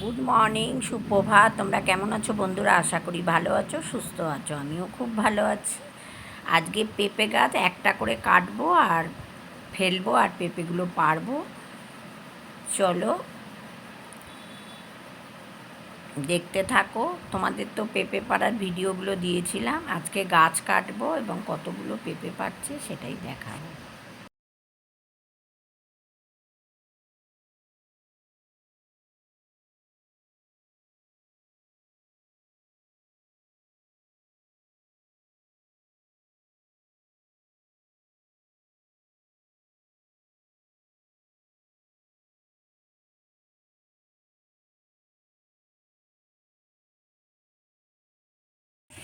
Good morning, সুপ্রভাত। তোমরা কেমন আছো বন্ধুরা? আশা করি ভালো আছো, সুস্থ আছো। আমিও খুব ভালো আছি। আজকে পেঁপে গাছ একটা করে কাটবো আর ফেলবো আর পেঁপেগুলো পারবো। চলো দেখতে থাকো। তোমাদের তো পেঁপে পাড়ার ভিডিওগুলো দিয়েছিলাম। আজকে গাছ কাটবো এবং কতগুলো পেঁপে পাচ্ছে সেটাই দেখাবো।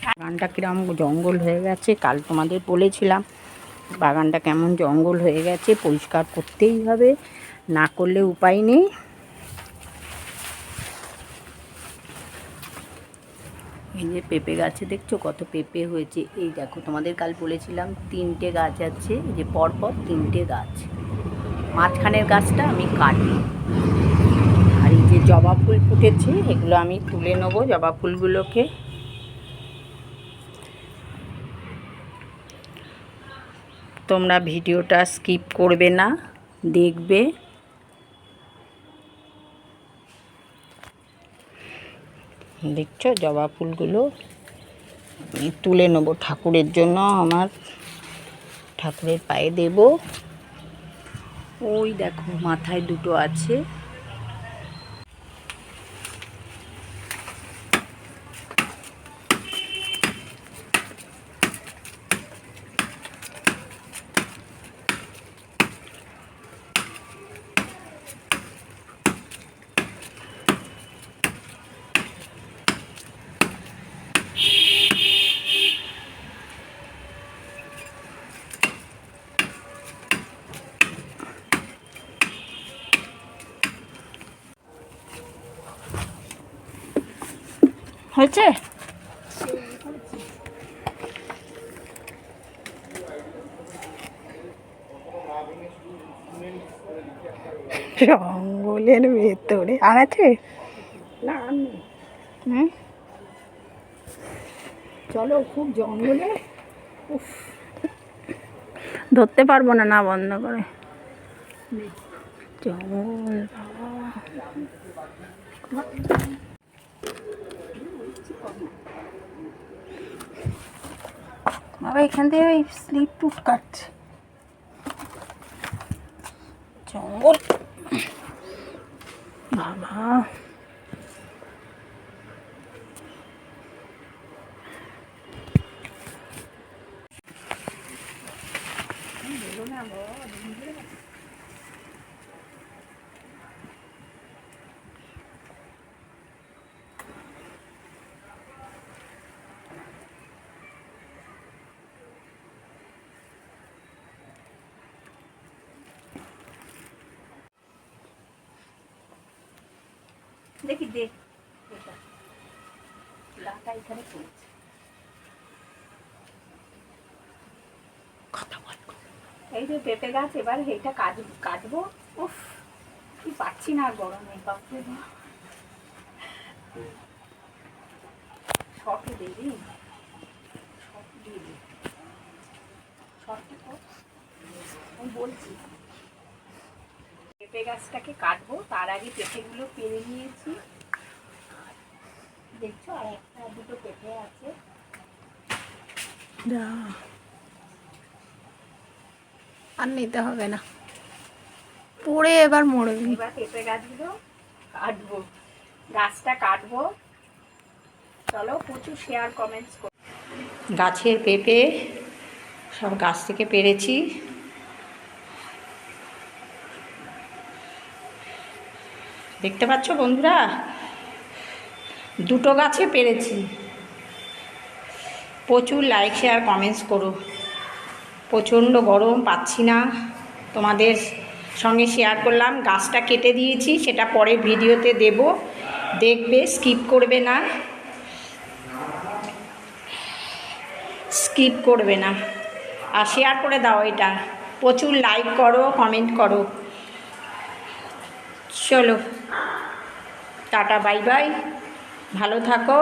বাগানটা কিরম জঙ্গল হয়ে গেছে, কাল তোমাদের বলেছিলাম বাগানটা কেমন জঙ্গল হয়ে গেছে, পরিষ্কার করতেই হবে, না করলে উপায় নেই। এই যে পেঁপে গাছে দেখছো কত পেঁপে হয়েছে। এই দেখো, তোমাদের কাল বলেছিলাম 3টে গাছ আছে, এই যে পরপর 3টে গাছ। মাঝখানের গাছটা আমি কাটি। আর এই যে জবা ফুল ফুটেছে, এগুলো আমি তুলে নেবো জবা ফুলগুলোকে। তোমরা ভিডিওটা স্কিপ করবে না, দেখবে। দেখছো জবা ফুলগুলো আমি তুলে নেবো ঠাকুরের জন্য, আমার ঠাকুরের পায়ে দেব। ওই দেখো মাথায় দুটো আছে। হয়েছে? জঙ্গলের ভেতরে আর আছে না? হুম, চলো, খুব জঙ্গলে। উফ, ধরতে পারবো না, না বন্ধ করে। জঙ্গল বাবা, এখান থেকে ওই স্লিপ টুট কাটছে। জঙ্গল বাবা। দেখি দেখ, ডাটা এখানে পড়েছে। এই যে পেঁপে গাছ, এবার এইটা কাটবো। উফ, কি পাচ্ছি না গরমে, বাপরে বাপ। শর্টে দেবি, শর্ট দিয়ে দিই, শর্টে তো আমি বলছি। পেঁপে গাছটাকে কাটবো, তার আগে পেঁপেগুলো পেরে নিয়েছি। দেখছো আর একটা দুটো পেঁপে আছে। আর নিতে হবে না, পড়ে এবার মরবে। এবার পেঁপে গাছগুলো কাটবো, গাছটা কাটবো। চলো, প্রচুর শেয়ার কমেন্টস করো। গাছের পেঁপে সব গাছ থেকে পেরেছি। দেখতে পাচ্ছ বন্ধুরা, দুটো গাছে পেরেছি। প্রচুর লাইক শেয়ার কমেন্টস করো। প্রচণ্ড গরম, পাচ্ছি না, তোমাদের সঙ্গে শেয়ার করলাম। গাছটা কেটে দিয়েছি, সেটা পরের ভিডিওতে দেব, দেখবে, স্কিপ করবে না, স্কিপ করবে না। আর শেয়ার করে দাও এটা, প্রচুর লাইক করো, কমেন্ট করো। চলো, টাটা বাই বাই, ভালো থাকো।